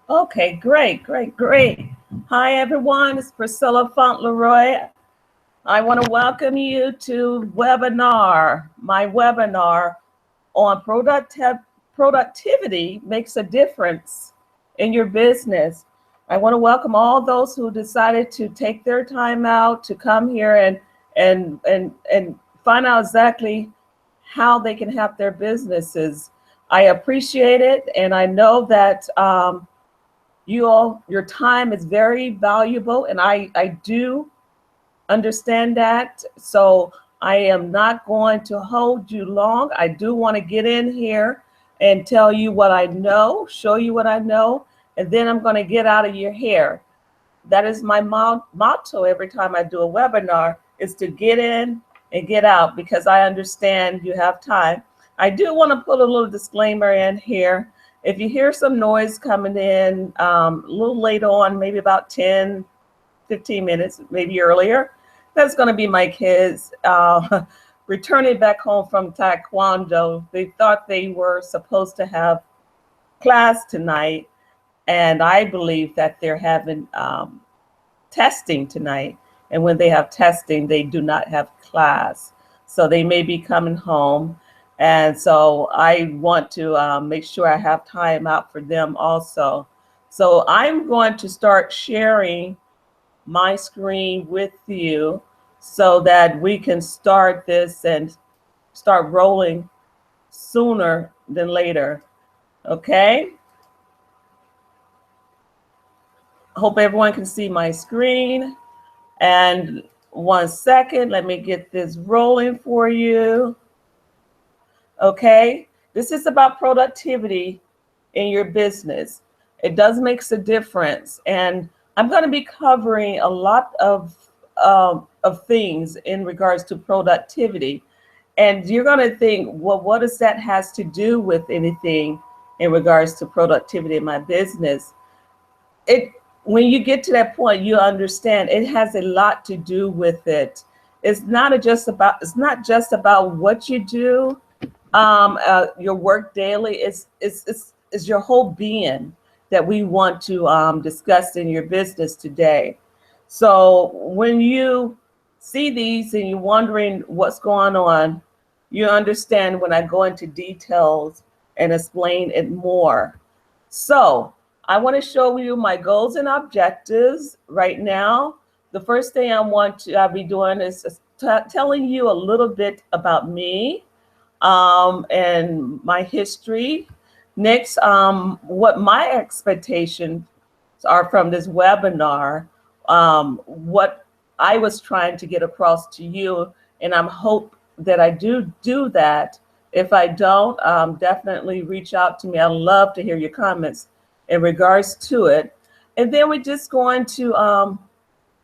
Okay, great, great, great. Hi, everyone. It's Priscilla Fauntleroy. I want to welcome you to my webinar on productivity makes a difference in your business. I want to welcome all those who decided to take their time out to come here and find out exactly how they can help their businesses. I appreciate it, and I know that your time is very valuable, and I do understand that. So I am not going to hold you long. I do want to get in here and tell you what I know, show you what I know, and then I'm going to get out of your hair. That is my motto every time I do a webinar, is to get in and get out, because I understand you have time. I do want to put a little disclaimer in here. If you hear some noise coming in a little late on, maybe about 10, 15 minutes, maybe earlier, that's going to be my kids returning back home from Taekwondo. They thought they were supposed to have class tonight, and I believe that they're having testing tonight. And when they have testing, they do not have class. So they may be coming home. And so I want to make sure I have time out for them also. So I'm going to start sharing my screen with you so that we can start this and start rolling sooner than later. Okay? Hope everyone can see my screen. And 1 second, let me get this rolling for you. Okay, this is about productivity in your business. It does make a difference. And I'm going to be covering a lot of things in regards to productivity. And you're going to think, well, what does that has to do with anything in regards to productivity in my business? It When you get to that point, you understand it has a lot to do with it. It's not just about what you do, your work daily. It's your whole being that we want to discuss in your business today. So when you see these and you're wondering what's going on, you understand when I go into details and explain it more. So I want to show you my goals and objectives right now. The first thing I want to be doing is telling you a little bit about me and my history. Next, what my expectations are from this webinar, what I was trying to get across to you, and I'm hope that I do that. If I don't, definitely reach out to me. I'd love to hear your comments in regards to it. And then we're just going to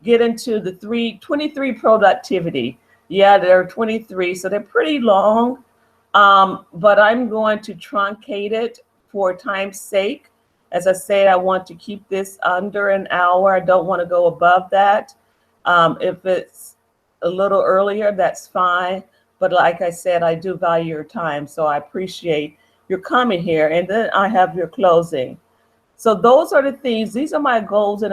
get into the 23 productivity. Yeah, there are 23, so they're pretty long, but I'm going to truncate it for time's sake. As I said, I want to keep this under an hour. I don't want to go above that. If it's a little earlier, that's fine. But like I said, I do value your time, so I appreciate your coming here. And then I have your closing. So those are the things. These are my goals and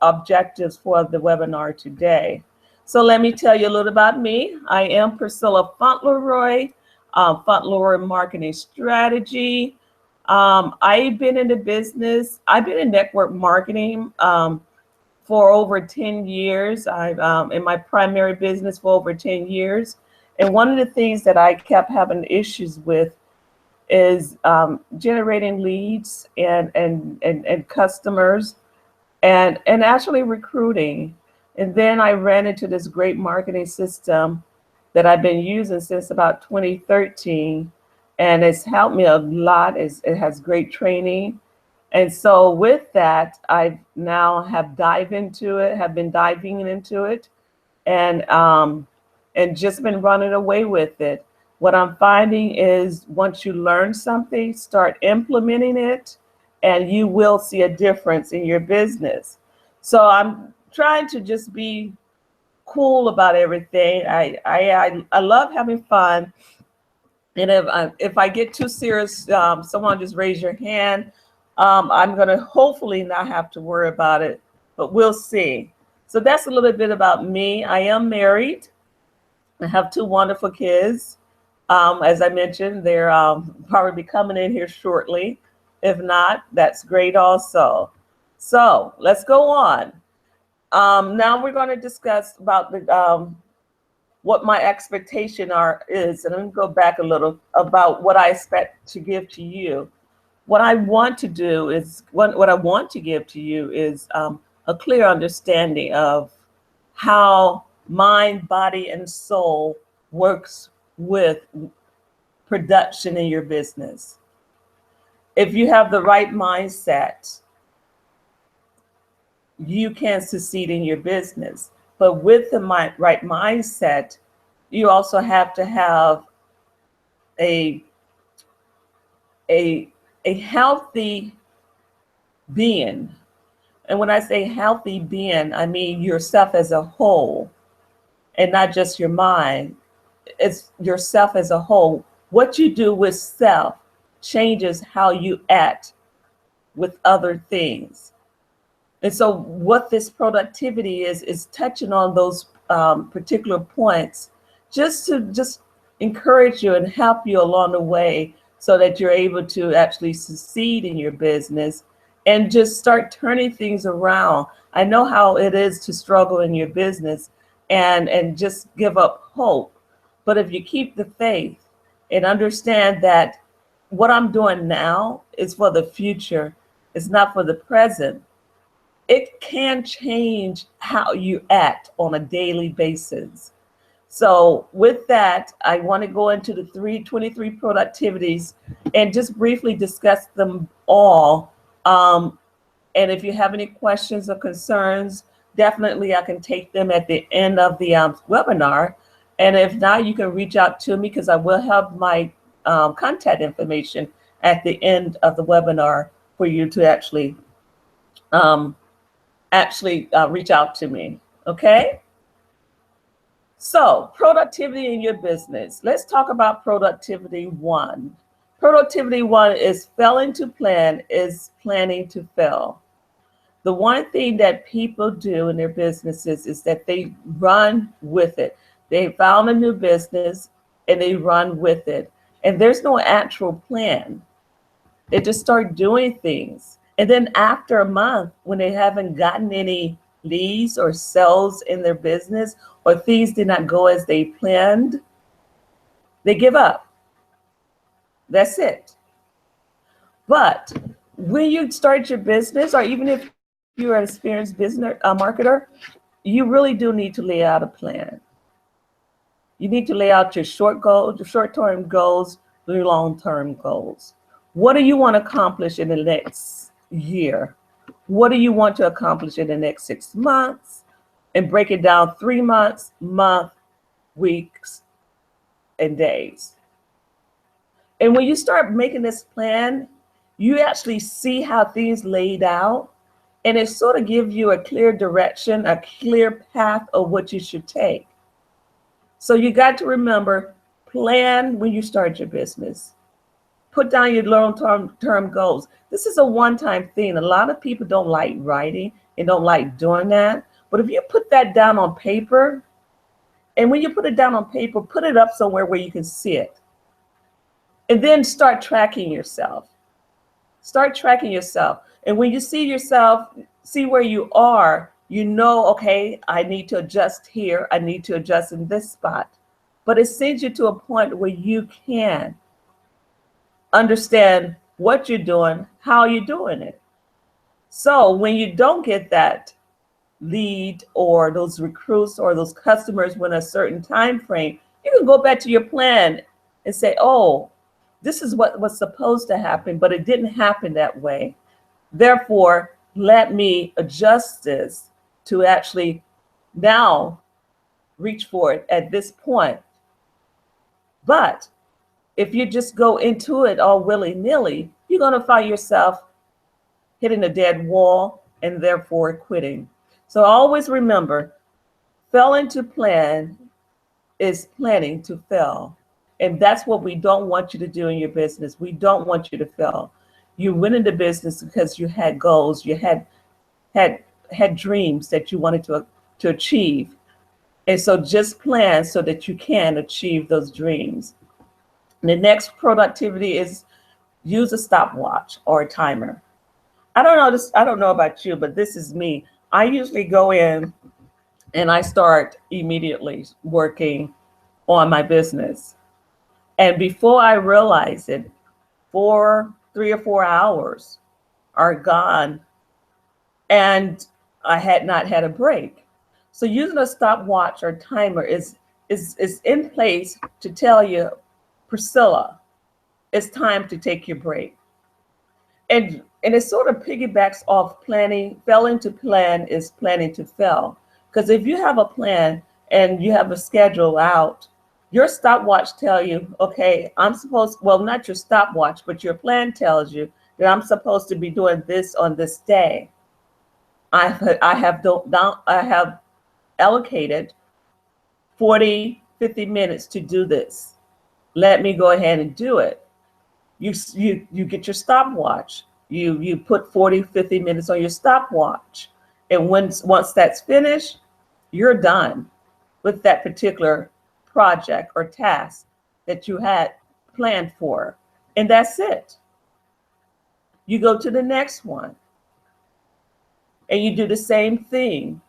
objectives for the webinar today. So let me tell you a little about me. I am Priscilla Fauntleroy, Fauntleroy Marketing Strategy. I've been in the business. I've been in network marketing for over 10 years. I've in my primary business for over 10 years. And one of the things that I kept having issues with is generating leads and customers and actually recruiting. And then I ran into this great marketing system that I've been using since about 2013. And it's helped me a lot. It has great training. And so with that, I now have been diving into it, and just been running away with it. What I'm finding is once you learn something, start implementing it, and you will see a difference in your business. So I'm trying to just be cool about everything. I love having fun. And if I get too serious, someone just raise your hand. I'm going to hopefully not have to worry about it, but we'll see. So that's a little bit about me. I am married. I have two wonderful kids. As I mentioned, they're probably be coming in here shortly. If not, that's great also. So let's go on. Now we're going to discuss about the what my expectation is, and I'm going to go back a little about what I expect to give to you. What I want to do is what I want to give to you is a clear understanding of how mind, body, and soul works with production in your business. If you have the right mindset, you can succeed in your business. But with the right mindset, you also have to have a healthy being. And when I say healthy being, I mean yourself as a whole, and not just your mind. It's yourself as a whole. What you do with self changes how you act with other things. And so what this productivity is touching on those particular points just to encourage you and help you along the way so that you're able to actually succeed in your business and just start turning things around. I know how it is to struggle in your business and just give up hope. But if you keep the faith and understand that what I'm doing now is for the future, it's not for the present, it can change how you act on a daily basis. So with that, I want to go into the 23 productivities and just briefly discuss them all. And if you have any questions or concerns, definitely I can take them at the end of the webinar. And if not, you can reach out to me because I will have my contact information at the end of the webinar for you to actually reach out to me. Okay? So productivity in your business. Let's talk about productivity one. Productivity one is failing to plan is planning to fail. The one thing that people do in their businesses is that they run with it. They found a new business and they run with it. And there's no actual plan. They just start doing things. And then after a month, when they haven't gotten any leads or sales in their business, or things did not go as they planned, they give up. That's it. But when you start your business, or even if you're an experienced business marketer, you really do need to lay out a plan. You need to lay out your short-term goals, your long-term goals. What do you want to accomplish in the next year? What do you want to accomplish in the next 6 months? And break it down 3 months, month, weeks, and days. And when you start making this plan, you actually see how things laid out, and it sort of gives you a clear direction, a clear path of what you should take. So you got to remember, plan when you start your business. Put down your long-term goals. This is a one-time thing. A lot of people don't like writing and don't like doing that. But if you put that down on paper, and when you put it down on paper, put it up somewhere where you can see it. And then start tracking yourself. Start tracking yourself. And when you see yourself, see where you are, you know, okay, I need to adjust here. I need to adjust in this spot. But it sends you to a point where you can understand what you're doing, how you're doing it. So when you don't get that lead or those recruits or those customers within a certain time frame, you can go back to your plan and say, oh, this is what was supposed to happen, but it didn't happen that way. Therefore, let me adjust this to actually now reach for it at this point. But if you just go into it all willy-nilly, you're going to find yourself hitting a dead wall and therefore quitting. So always remember, failing to plan is planning to fail. And that's what we don't want you to do in your business. We don't want you to fail. You went into business because you had goals, you had had dreams that you wanted to achieve. And so just plan so that you can achieve those dreams. And the next productivity is use a stopwatch or a timer. I don't know about you, but this is me. I usually go in and I start immediately working on my business. And before I realize it, 3 or 4 hours are gone, and I had not had a break. So using a stopwatch or timer is in place to tell you, Priscilla, it's time to take your break. And it sort of piggybacks off planning. Failing to plan is planning to fail. Because if you have a plan and you have a schedule out, your stopwatch tell you, okay, well, not your stopwatch, but your plan tells you that I'm supposed to be doing this on this day. I have allocated 40, 50 minutes to do this. Let me go ahead and do it. You get your stopwatch. You put 40, 50 minutes on your stopwatch. And once that's finished, you're done with that particular project or task that you had planned for. And that's it. You go to the next one and you do the same thing.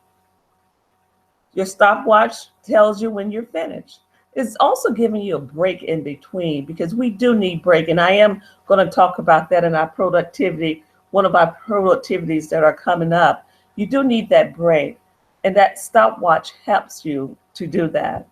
Your stopwatch tells you when you're finished. It's also giving you a break in between, because we do need break. And I am going to talk about that in our productivity, one of our productivities that are coming up. You do need that break. And that stopwatch helps you to do that.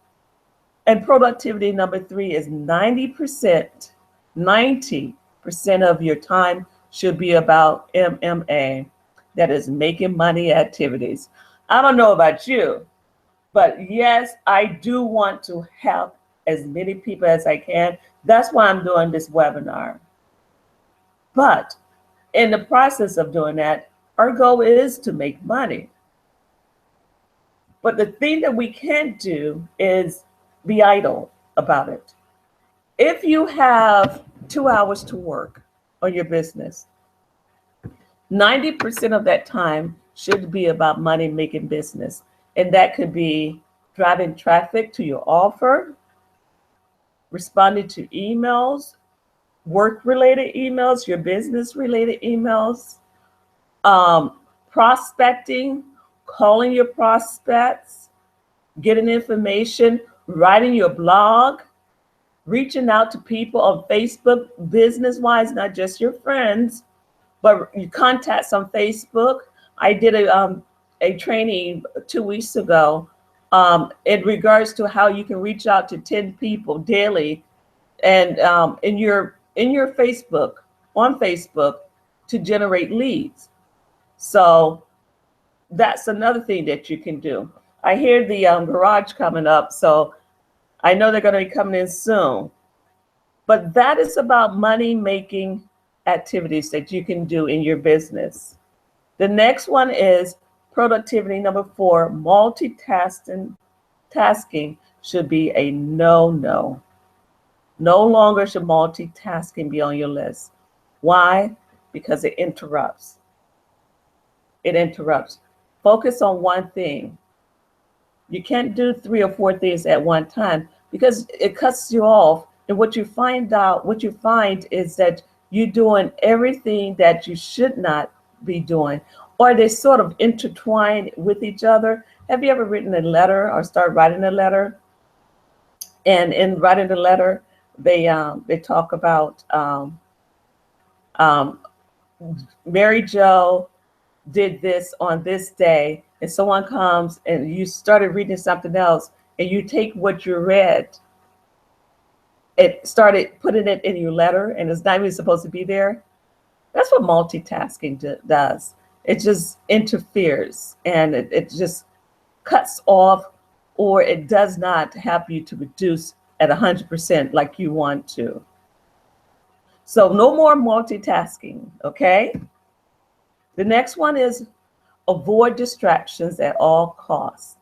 And productivity number 3 is 90%. 90% of your time should be about MMA, that is making money activities. I don't know about you, but yes, I do want to help as many people as I can. That's why I'm doing this webinar. But in the process of doing that, our goal is to make money. But the thing that we can't do is be idle about it. If you have 2 hours to work on your business, 90% of that time should be about money making business. And that could be driving traffic to your offer, responding to emails, work-related emails, your business-related emails, prospecting, calling your prospects, getting information, writing your blog, reaching out to people on Facebook, business-wise, not just your friends, but you contacts on Facebook. I did a training 2 weeks ago in regards to how you can reach out to 10 people daily, and in your Facebook, on Facebook, to generate leads. So that's another thing that you can do. I hear the garage coming up, so I know they're going to be coming in soon. But that is about money making activities that you can do in your business. The next one is productivity number 4. Multitasking should be a no-no. No longer should multitasking be on your list. Why? Because it interrupts. It interrupts. Focus on one thing. You can't do 3 or 4 things at one time, because it cuts you off. And what you find is that you're doing everything that you should not be doing, or they sort of intertwine with each other. Have you ever written a letter or started writing a letter? And in writing the letter, they talk about Mary Jo did this on this day, and someone comes and you started reading something else, and you take what you read, it started putting it in your letter, and it's not even supposed to be there. That's what multitasking does. It just interferes, and it just cuts off, or it does not help you to produce at 100% like you want to. So no more multitasking, okay? The next one is avoid distractions at all costs.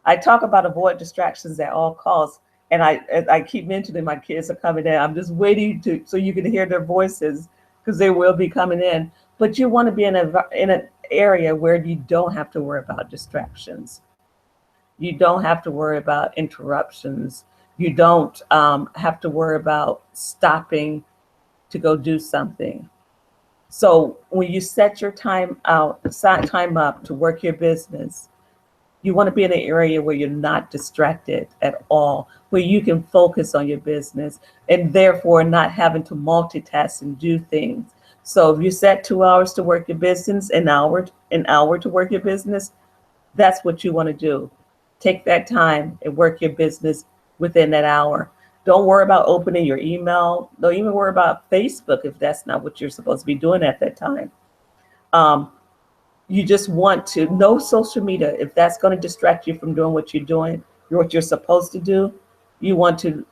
I talk about avoid distractions at all costs, and I keep mentioning my kids are coming in. I'm just waiting so you can hear their voices because they will be coming in. But you want to be in an area where you don't have to worry about distractions. You don't have to worry about interruptions. You don't have to worry about stopping to go do something. So when you set your set time up to work your business, you want to be in an area where you're not distracted at all, where you can focus on your business and therefore not having to multitask and do things. So if you set 2 hours to work your business, an hour to work your business, that's what you want to do. Take that time and work your business within that hour. Don't worry about opening your email. Don't even worry about Facebook if that's not what you're supposed to be doing at that time. Um, you just want to know social media. If that's going to distract you from doing what you're doing, what you're supposed to do, you want to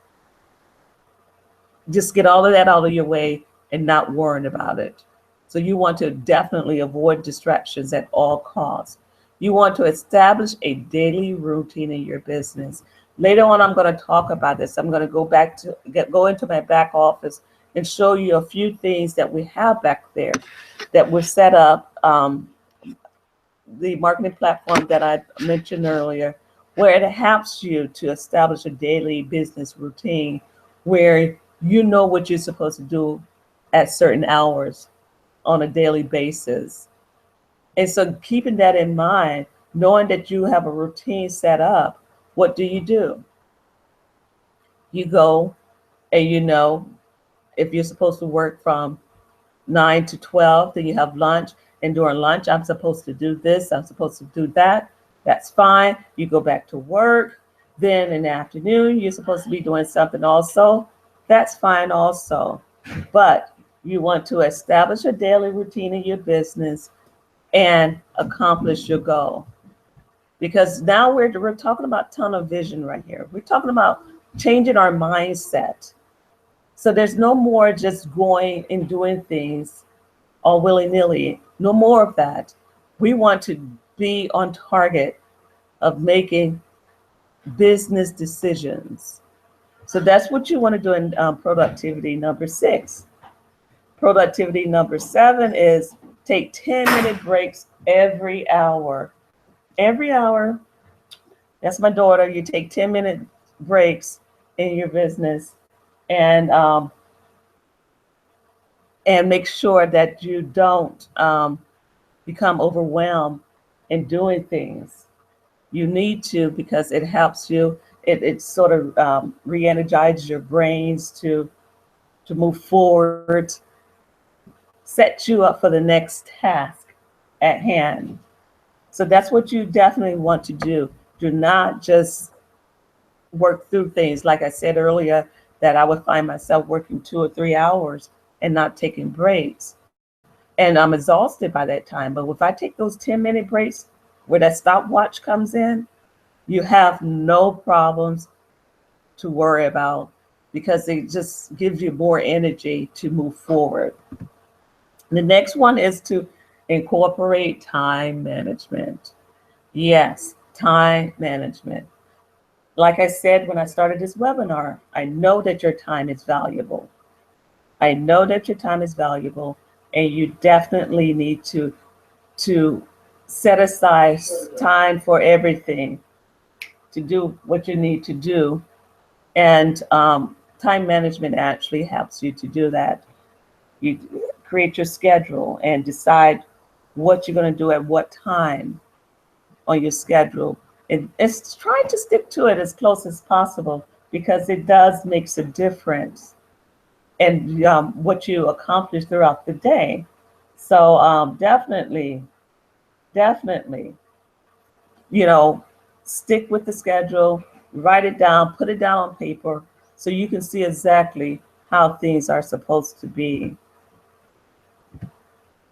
just get all of that out of your way and not worrying about it. So you want to definitely avoid distractions at all costs. You want to establish a daily routine in your business. Later on, I'm going to talk about this. I'm going to go into my back office and show you a few things that we have back there that were set up. The marketing platform that I mentioned earlier, where it helps you to establish a daily business routine where you know what you're supposed to do at certain hours on a daily basis. And so keeping that in mind, knowing that you have a routine set up, what do? You go and if you're supposed to work from 9 to 12, then you have lunch. And during lunch, I'm supposed to do this, I'm supposed to do that. That's fine. You go back to work. Then in the afternoon, you're supposed to be doing something also. That's fine also. But you want to establish a daily routine in your business and accomplish your goal. Because now we're talking about tunnel vision right here. We're talking about changing our mindset. So there's no more just going and doing things all willy-nilly. No more of that. We want to be on target of making business decisions. So that's what you want to do in productivity number 6. Productivity number 7 is take 10-minute breaks every hour. Every hour. That's my daughter. You take 10-minute breaks in your business and make sure that you don't become overwhelmed in doing things. You need to, because it helps you. It sort of re-energizes your brains to move forward, set you up for the next task at hand. So that's what you definitely want to do. Do not just work through things. Like I said earlier, that I would find myself working 2 or 3 hours and not taking breaks. And I'm exhausted by that time. But if I take those 10-minute breaks where that stopwatch comes in, you have no problems to worry about because it just gives you more energy to move forward. The next one is to incorporate time management. Yes, time management. Like I said when I started this webinar, I know that your time is valuable. I know that your time is valuable, and you definitely need to set aside time for everything, to do what you need to do. And time management actually helps you to do that. You create your schedule and decide what you're going to do at what time on your schedule. It's trying to stick to it as close as possible because it does makes a difference in what you accomplish throughout the day. So definitely, stick with the schedule, write it down, put it down on paper so you can see exactly how things are supposed to be.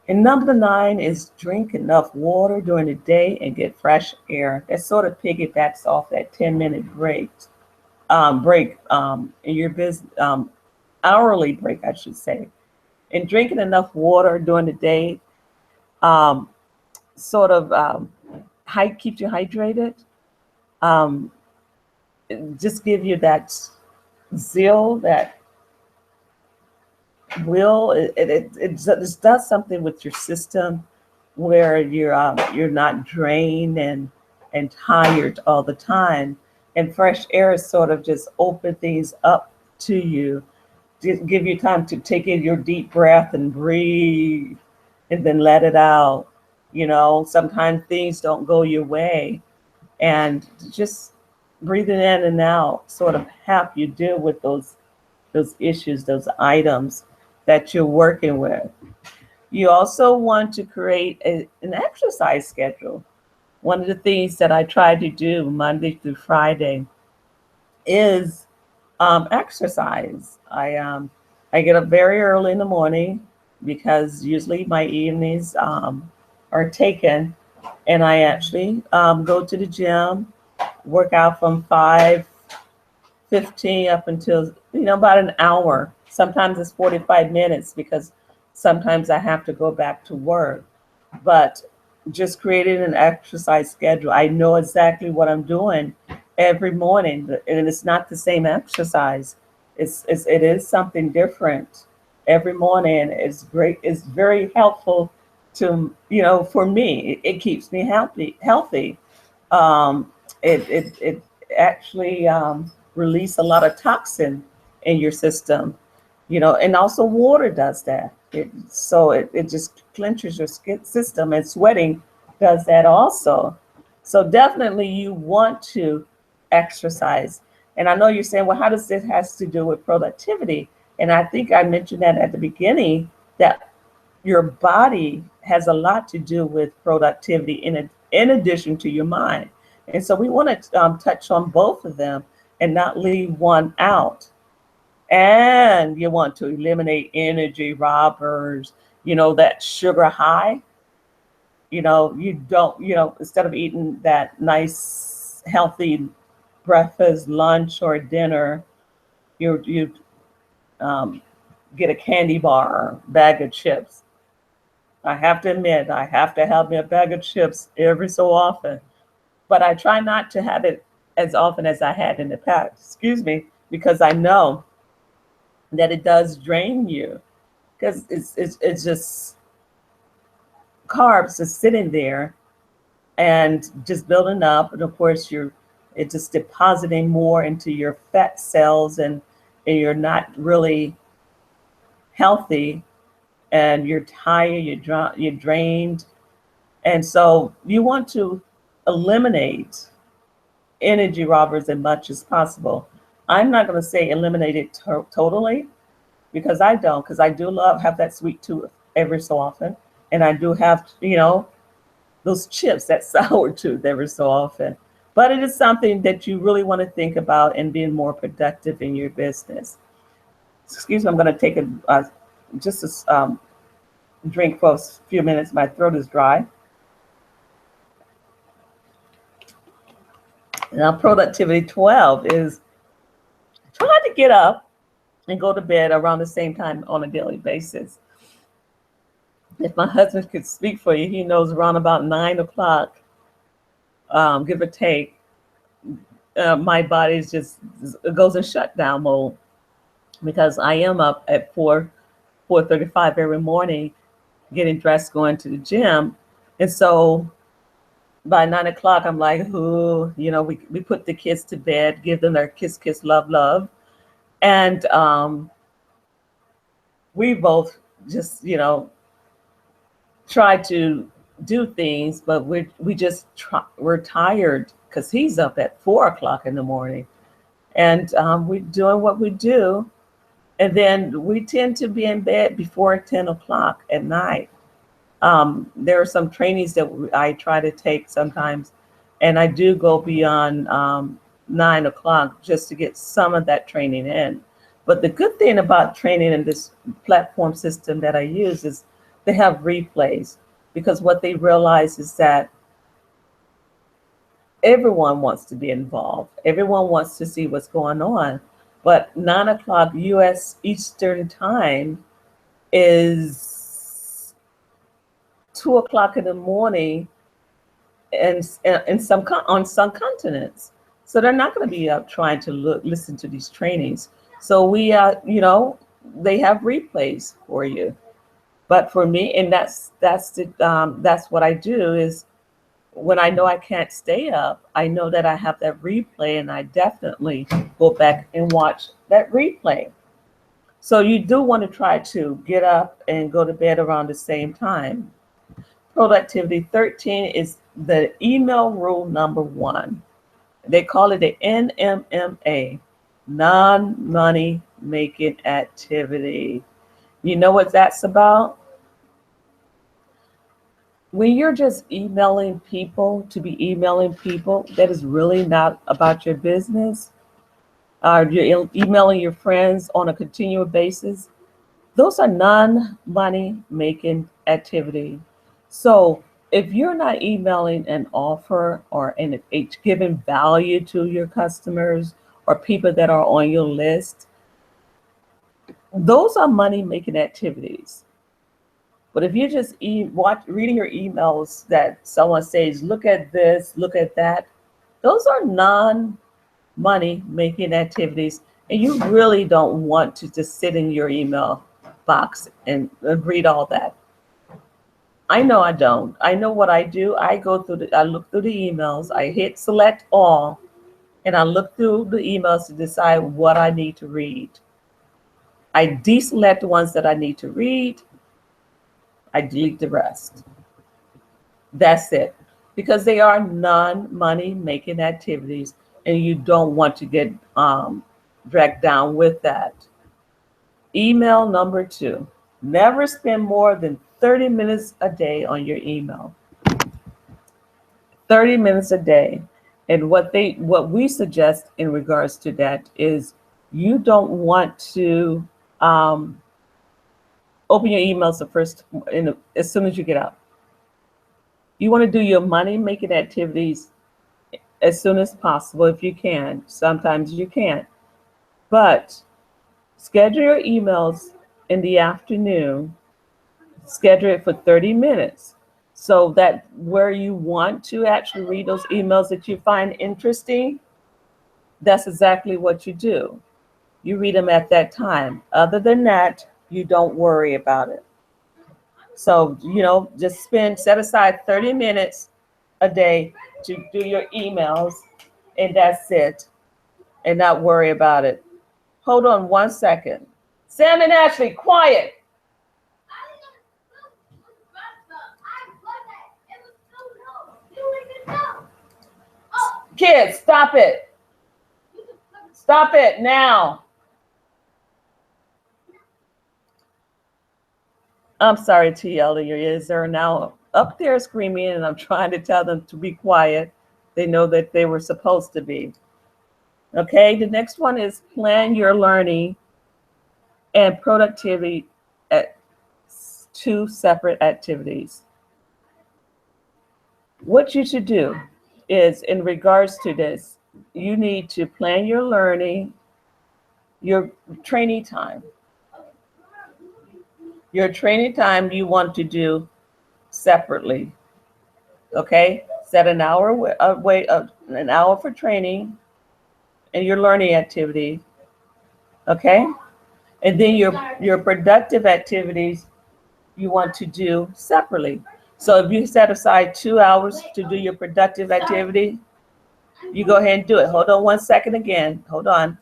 And number 9 is drink enough water during the day and get fresh air. That sort of piggybacks off that 10-minute break in your business, hourly break, I should say. And drinking enough water during the day keeps you hydrated. Just give you that zeal, that will it does something with your system where you're not drained and tired all the time, and fresh air sort of just open things up to you, give you time to take in your deep breath and breathe and then let it out. Sometimes things don't go your way, and just breathing in and out sort of help you deal with those issues, those items that you're working with. You also want to create an exercise schedule. One of the things that I try to do Monday through Friday is exercise. I get up very early in the morning because usually my evenings are taken, and I actually go to the gym, work out from 5:15 up until about an hour. Sometimes it's 45 minutes because sometimes I have to go back to work. But just creating an exercise schedule, I know exactly what I'm doing every morning, and it's not the same exercise. It is something different every morning. It's great. It's very helpful to for me. It keeps me healthy. Um, it actually release a lot of toxin in your system, and also water does that. It just clenches your skin system, and sweating does that also. So definitely you want to exercise. And I know you're saying, well, how does this has to do with productivity? And I think I mentioned that at the beginning, that your body has a lot to do with productivity in addition to your mind. And so we want to touch on both of them and not leave one out. And you want to eliminate energy robbers, that sugar high. You don't, instead of eating that nice, healthy breakfast, lunch, or dinner, you um, get a candy bar, bag of chips. I have to admit, I have to have me a bag of chips every so often, but I try not to have it as often as I had in the past. Excuse me, because I know that it does drain you, because it's just carbs just sitting there and just building up, and of course it's just depositing more into your fat cells, and you're not really healthy, and you're tired, you're drained. And so you want to eliminate energy robbers as much as possible. I'm not going to say eliminate it totally, because I don't, because I do have that sweet tooth every so often, and I do have those chips, that sour tooth every so often. But it is something that you really want to think about and being more productive in your business. Excuse me, I'm going to take just a drink for a few minutes. My throat is dry. Now, productivity 12 is try to get up and go to bed around the same time on a daily basis. If my husband could speak for you, he knows around about 9 o'clock, give or take, my body just goes in shutdown mode, because I am up at 4:35 every morning, getting dressed, going to the gym. And so by 9 o'clock, I'm like, ooh, we put the kids to bed, give them their kiss, kiss, love, love. And we both just, try to do things, but we're tired because he's up at 4 o'clock in the morning, and we're doing what we do. And then we tend to be in bed before 10 o'clock at night. There are some trainings that I try to take sometimes, and I do go beyond 9 o'clock just to get some of that training in. But the good thing about training in this platform system that I use is they have replays, because what they realize is that everyone wants to be involved. Everyone wants to see what's going on. But 9 o'clock U.S. Eastern Time is 2 o'clock in the morning, and on some continents. So they're not going to be up trying to listen to these trainings. So we, they have replays for you. But for me, and that's what I do is when I know I can't stay up, I know that I have that replay, and I definitely go back and watch that replay. So you do want to try to get up and go to bed around the same time. Productivity 13 is the email rule number 1. They call it the NMMA, non-money making activity. You know what that's about? When you're just emailing people to be emailing people, that is really not about your business. You're emailing your friends on a continual basis. Those are non-money making activity. So if you're not emailing an offer or giving value to your customers or people that are on your list, those are money making activities. But if you're just reading your emails that someone says, look at this, look at that, those are non-money making activities. And you really don't want to just sit in your email box and read all that. I know I don't. I know what I do. I look through the emails, I hit select all, and I look through the emails to decide what I need to read. I deselect the ones that I need to read. I delete the rest. That's it. Because they are non-money making activities, and you don't want to get dragged down with that. Email number 2. Never spend more than 30 minutes a day on your email. 30 minutes a day. And what we suggest in regards to that is you don't want to open your emails as soon as you get up. You want to do your money making activities as soon as possible if you can. Sometimes you can't. But schedule your emails in the afternoon. Schedule it for 30 minutes. So that where you want to actually read those emails that you find interesting, that's exactly what you do. You read them at that time. Other than that, you don't worry about it. So, just set aside 30 minutes a day to do your emails, and that's it, and not worry about it. Hold on one second. Sam and Ashley, quiet. Kids, stop it. Stop it now. I'm sorry to yell at your ears. They're now up there screaming, and I'm trying to tell them to be quiet. They know that they were supposed to be. Okay, the next one is plan your learning and productivity at 2 separate activities. What you should do is, in regards to this, you need to plan your learning, your training time. Your training time you want to do separately. Okay, set an hour an hour for training and your learning activity. Okay, and then your productive activities you want to do separately. So if you set aside 2 hours to do your productive activity, you go ahead and do it. Hold on one second again. Hold on.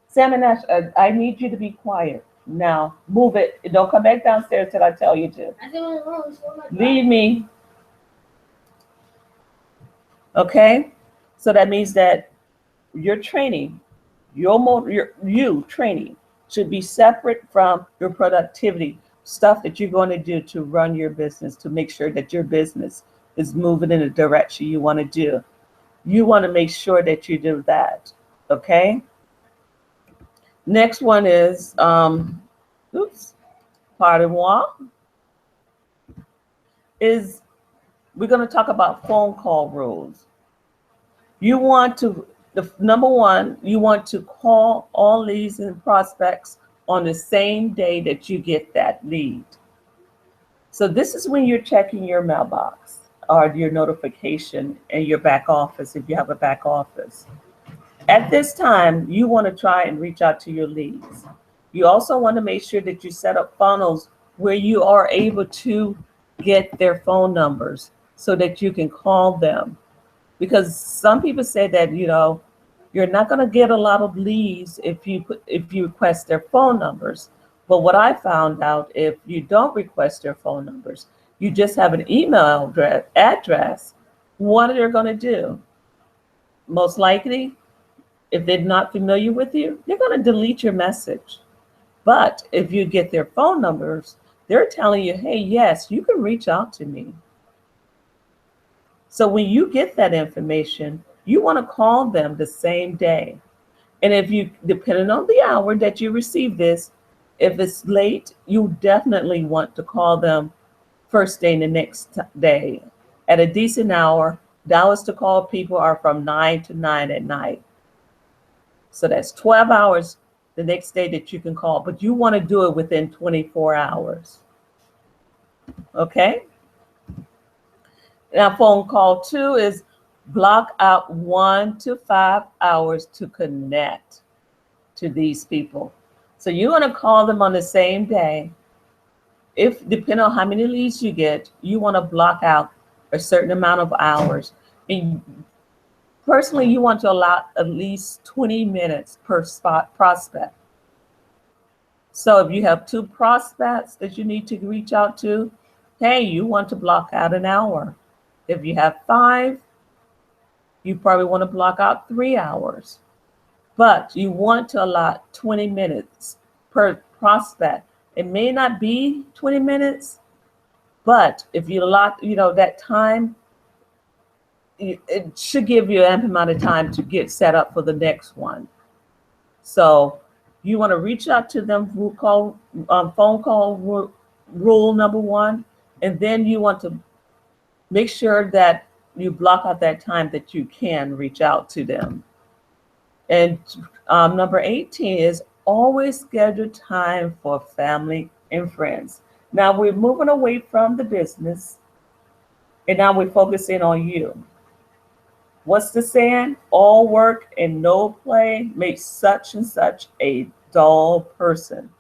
Sam and Ash, I need you to be quiet. Now, move it. Don't come back downstairs till I tell you to. Leave me. Okay? So that means that your training, your training should be separate from your productivity, stuff that you're going to do to run your business, to make sure that your business is moving in the direction you want to do. You want to make sure that you do that. Okay? Next one is, pardon moi, we're going to talk about phone call rules. You want to, number 1, you want to call all leads and prospects on the same day that you get that lead. So this is when you're checking your mailbox or your notification in your back office, if you have a back office. At this time, you want to try and reach out to your leads. You also want to make sure that you set up funnels where you are able to get their phone numbers so that you can call them. Because some people say that, you're not going to get a lot of leads if you request their phone numbers. But what I found out, if you don't request their phone numbers, you just have an email address, what are they going to do? Most likely, if they're not familiar with you, they're going to delete your message. But if you get their phone numbers, they're telling you, hey, yes, you can reach out to me. So when you get that information, you want to call them the same day. And if you, depending on the hour that you receive this, if it's late, you definitely want to call them first thing the next day at a decent hour. The hours to call people are from 9 to 9 at night. So that's 12 hours the next day that you can call, but you want to do it within 24 hours. Okay? Now, phone call 2 is block out 1 to 5 hours to connect to these people. So you want to call them on the same day. If, depending on how many leads you get, you want to block out a certain amount of hours. And personally, you want to allow at least 20 minutes per spot prospect. So if you have 2 prospects that you need to reach out to, hey, you want to block out an hour. If you have 5, you probably want to block out 3 hours. But you want to allot 20 minutes per prospect. It may not be 20 minutes, but if you allot, that time, it should give you an ample amount of time to get set up for the next one. So you want to reach out to them, phone call rule number 1, and then you want to make sure that you block out that time that you can reach out to them. And number 18 is always schedule time for family and friends. Now we're moving away from the business, and now we're focusing on you. What's the saying? All work and no play makes such and such a dull person.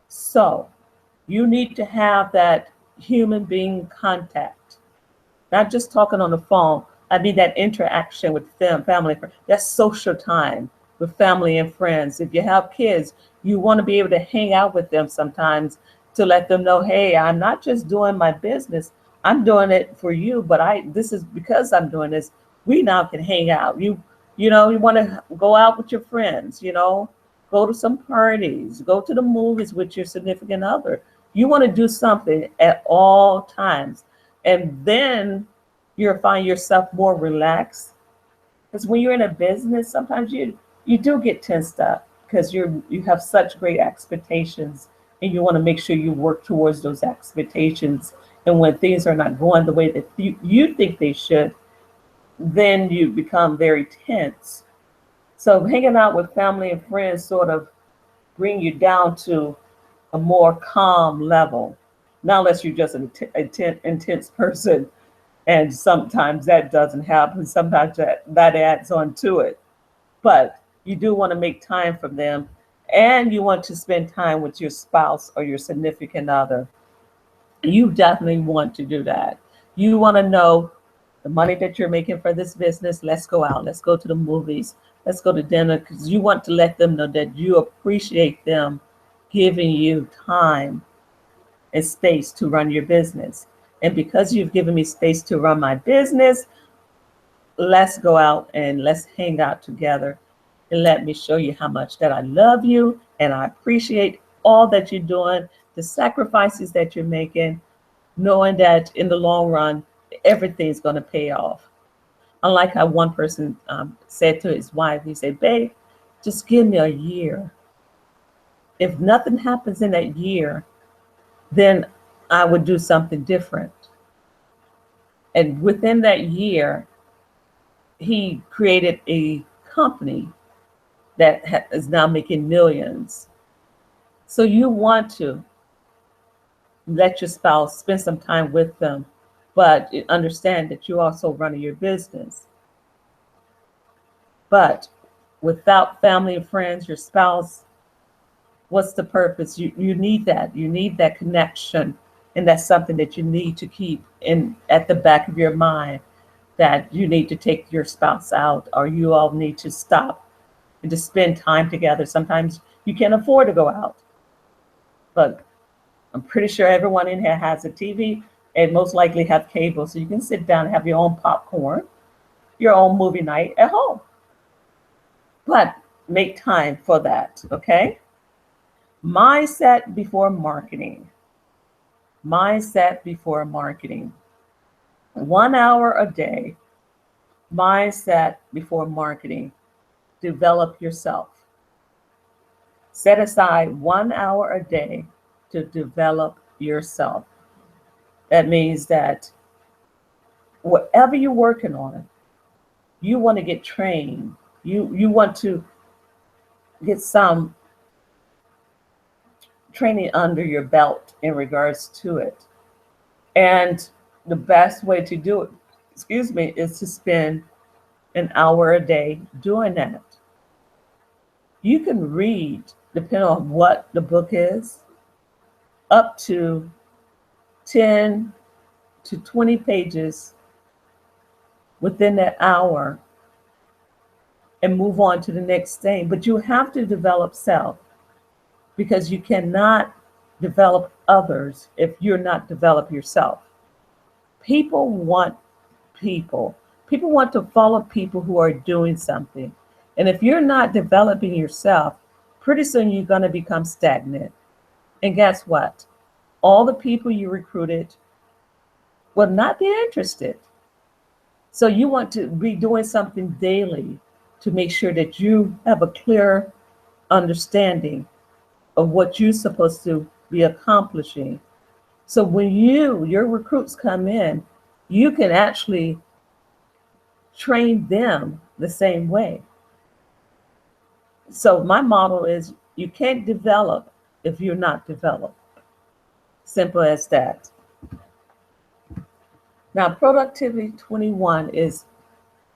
So you need to have that human being contact, not just talking on the phone. I mean, that interaction with family, that's social time with family and friends. If you have kids, you want to be able to hang out with them sometimes to let them know, hey, I'm not just doing my business, I'm doing it for you, but this is because I'm doing this. We now can hang out. You want to go out with your friends, go to some parties, go to the movies with your significant other. You want to do something at all times. And then you'll find yourself more relaxed. Because when you're in a business, sometimes you do get tensed up because you have such great expectations, and you want to make sure you work towards those expectations. And when things are not going the way that you think they should, then you become very tense. So hanging out with family and friends sort of bring you down to a more calm level. Not unless you're just an intense person, and sometimes that doesn't happen. Sometimes that adds on to it. But you do want to make time for them, and you want to spend time with your spouse or your significant other. You definitely want to do that. You want to know the money that you're making for this business. Let's go out. Let's go to the movies. Let's go to dinner, because you want to let them know that you appreciate them giving you time and space to run your business. And because you've given me space to run my business, let's go out and let's hang out together, and let me show you how much that I love you and I appreciate all that you're doing, the sacrifices that you're making, knowing that in the long run, everything's going to pay off. Unlike how one person said to his wife, he said, babe, just give me a year. If nothing happens in that year, then I would do something different. And within that year, he created a company that is now making millions. So you want to let your spouse spend some time with them, but understand that you're also running your business. But without family and friends, your spouse, What's the purpose? You need that. You need that connection. And that's something that you need to keep in at the back of your mind, that you need to take your spouse out, or you all need to stop and to spend time together. Sometimes you can't afford to go out, but I'm pretty sure everyone in here has a TV and most likely have cable. So you can sit down and have your own popcorn, your own movie night at home. But make time for that, okay? Mindset before marketing. Mindset before marketing. 1 hour a day. Mindset before marketing. Develop yourself. Set aside 1 hour a day to develop yourself. That means that whatever you're working on, you want to get trained. You want to get some training under your belt in regards to it. And the best way to do it, is to spend 1 hour a day doing that. You can read, depending on what the book is, up to 10 to 20 pages within that hour and move on to the next thing. But you have to develop self, because you cannot develop others if you're not develop yourself. People want people. People want to follow people who are doing something. And if you're not developing yourself, pretty soon you're going to become stagnant. And guess what? All the people you recruited will not be interested. So you want to be doing something daily to make sure that you have a clear understanding of what you're supposed to be accomplishing. So when your recruits come in, you can actually train them the same way. So my model is, you can't develop if you're not developed. Simple as that. Now, productivity 21 is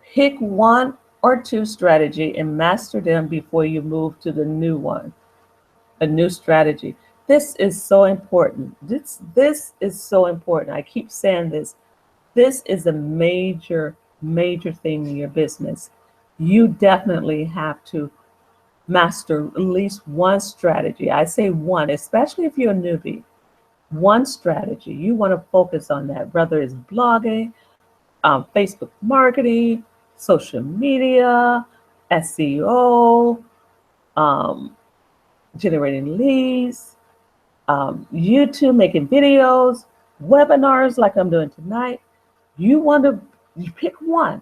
pick 1 or 2 strategy and master them before you move to the new one, a new strategy. This is so important. This is so important. I keep saying this. This is a major, major thing in your business. You definitely have to master at least one strategy. I say one, especially if you're a newbie. One strategy. You want to focus on that, whether it's blogging, Facebook marketing, social media, SEO, generating leads, YouTube, making videos, webinars like I'm doing tonight. You pick one.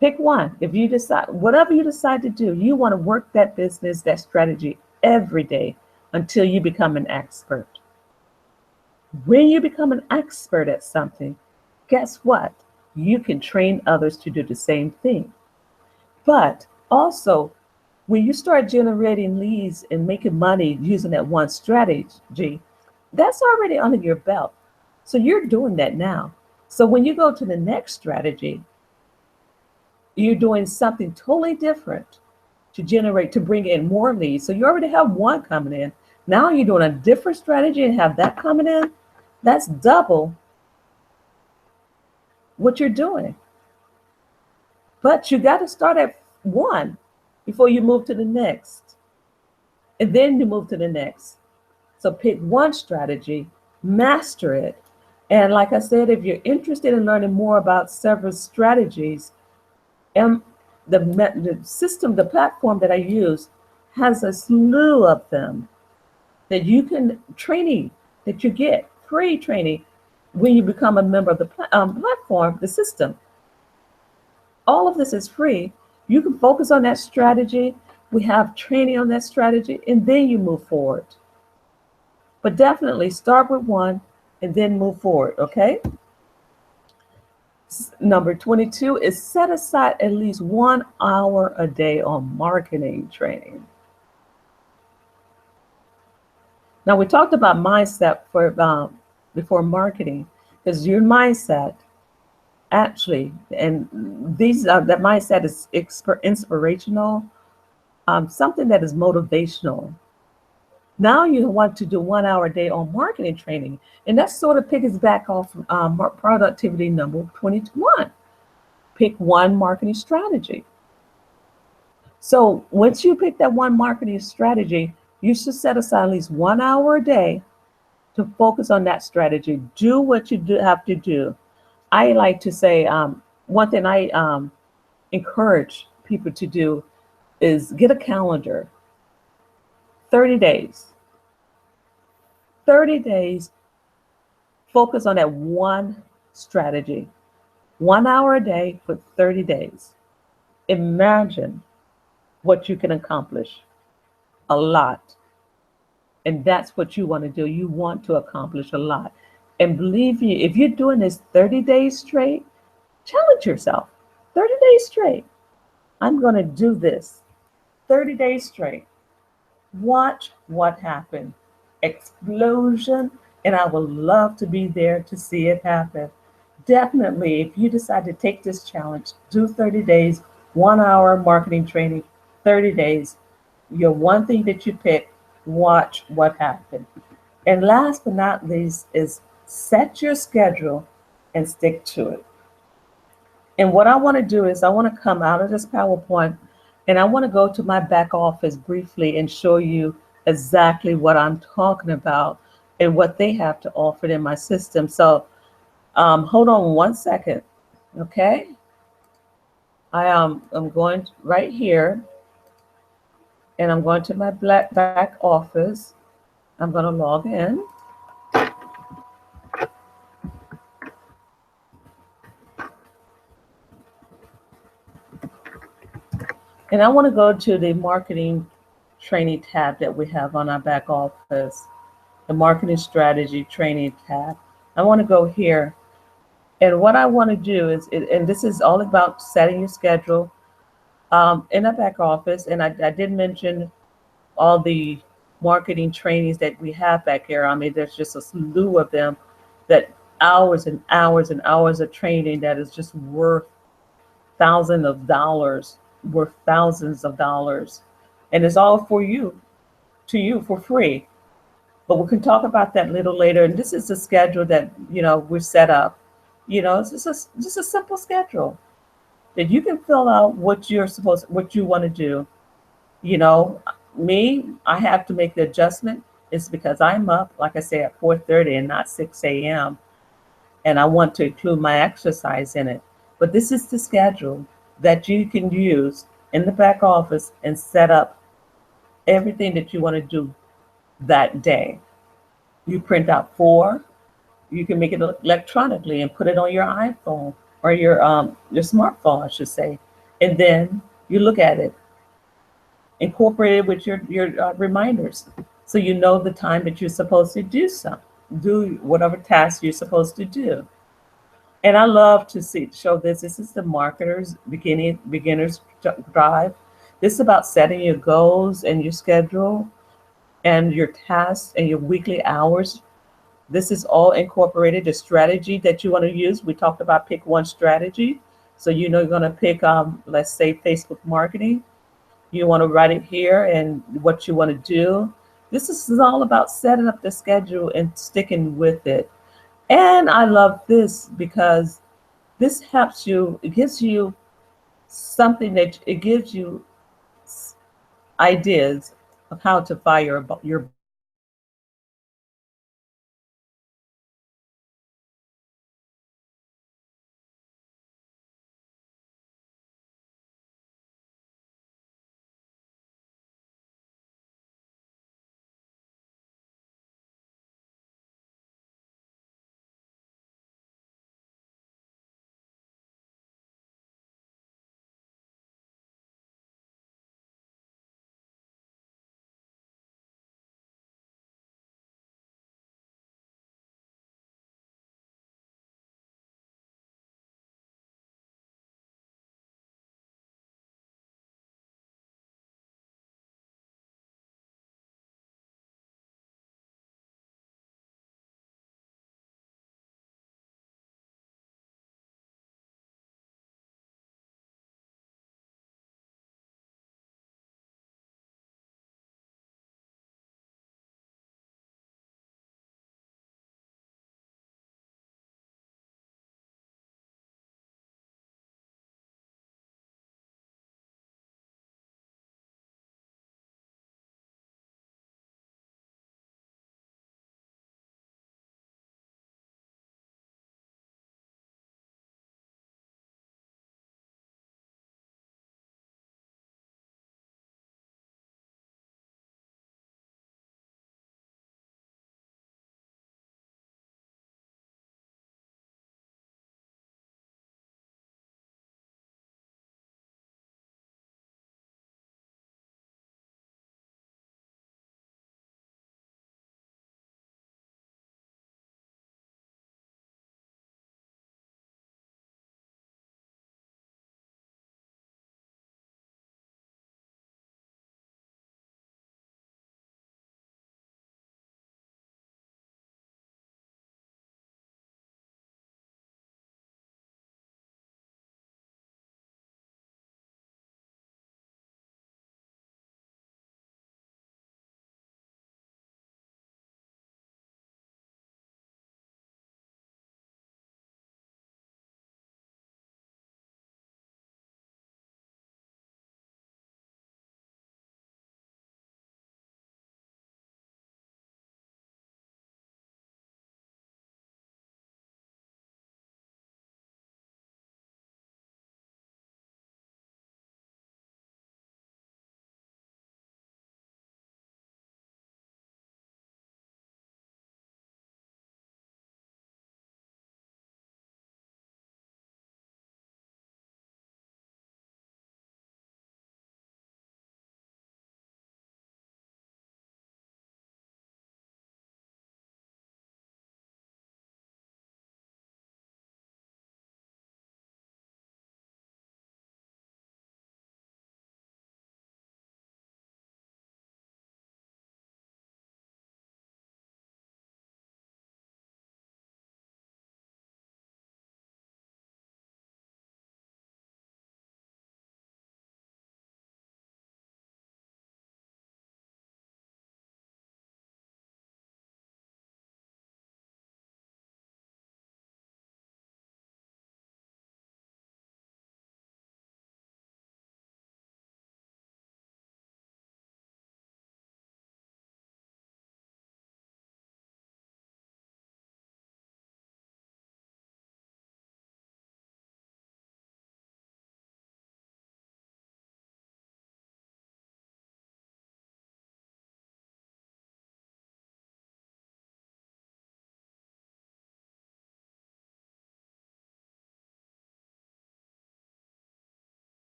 Pick one. If you decide, whatever you decide to do, you want to work that business, that strategy every day until you become an expert. When you become an expert at something, guess what? You can train others to do the same thing. But also, when you start generating leads and making money using that one strategy, that's already under your belt. So you're doing that now. So when you go to the next strategy, you're doing something totally different to bring in more leads. So you already have one coming in. Now you're doing a different strategy and have that coming in. That's double what you're doing. But you got to start at one before you move to the next. And then you move to the next. So pick one strategy, master it. And like I said, if you're interested in learning more about several strategies, and the system, the platform that I use has a slew of them that you can training that you get, free training when you become a member of the platform, the system. All of this is free. You can focus on that strategy. We have training on that strategy, and then you move forward. But definitely start with one and then move forward, okay? Number 22 is set aside at least 1 hour a day on marketing training. Now, we talked about mindset before marketing, because your mindset actually, and that mindset is inspirational, something that is motivational. Now you want to do 1 hour a day on marketing training. And that sort of piggybacks off productivity number 21. Pick one marketing strategy. So once you pick that one marketing strategy, you should set aside at least 1 hour a day to focus on that strategy. Do what you have to do. I like to say one thing I encourage people to do is get a calendar. 30 days. 30 days, focus on that one strategy. 1 hour a day for 30 days. Imagine what you can accomplish. A lot. And that's what you want to do. You want to accomplish a lot. And believe me, if you're doing this 30 days straight, challenge yourself. 30 days straight. I'm going to do this 30 days straight. Watch what happens. Explosion. And I would love to be there to see it happen. Definitely, if you decide to take this challenge, do 30 days, 1 hour marketing training, 30 days. Your one thing that you pick, watch what happens. And last but not least is set your schedule and stick to it. And what I want to do is I want to come out of this PowerPoint and I want to go to my back office briefly and show you exactly what I'm talking about and what they have to offer in my system. So hold on 1 second, okay? I'm going right here and I'm going to my back office. I'm going to log in. And I want to go to the marketing training tab that we have on our back office, the marketing strategy training tab. I want to go here. And what I want to do is, and this is all about setting your schedule in our back office. And I did mention all the marketing trainings that we have back here. I mean, there's just a slew of them that hours and hours and hours of training that is just worth thousands of dollars, and it's all for you, to you for free. But we can talk about that a little later. And this is the schedule that we're set up. It's just a simple schedule that you can fill out what you want to do. Me, I have to make the adjustment. It's because I'm up, like I say, at 4:30 and not 6 a.m. And I want to include my exercise in it. But this is the schedule that you can use in the back office and set up everything that you want to do that day. You print out 4. You can make it electronically and put it on your iPhone or your smartphone, I should say. And then you look at it, incorporate it with your reminders, so you know the time that you're supposed to do whatever task you're supposed to do. And I love to show this. This is the marketer's beginner's drive. This is about setting your goals and your schedule and your tasks and your weekly hours. This is all incorporated. The strategy that you want to use. We talked about pick one strategy. So you're going to pick, let's say, Facebook marketing. You want to write it here and what you want to do. This is all about setting up the schedule and sticking with it. And I love this because this helps you. It gives you something it gives you ideas of how to fire your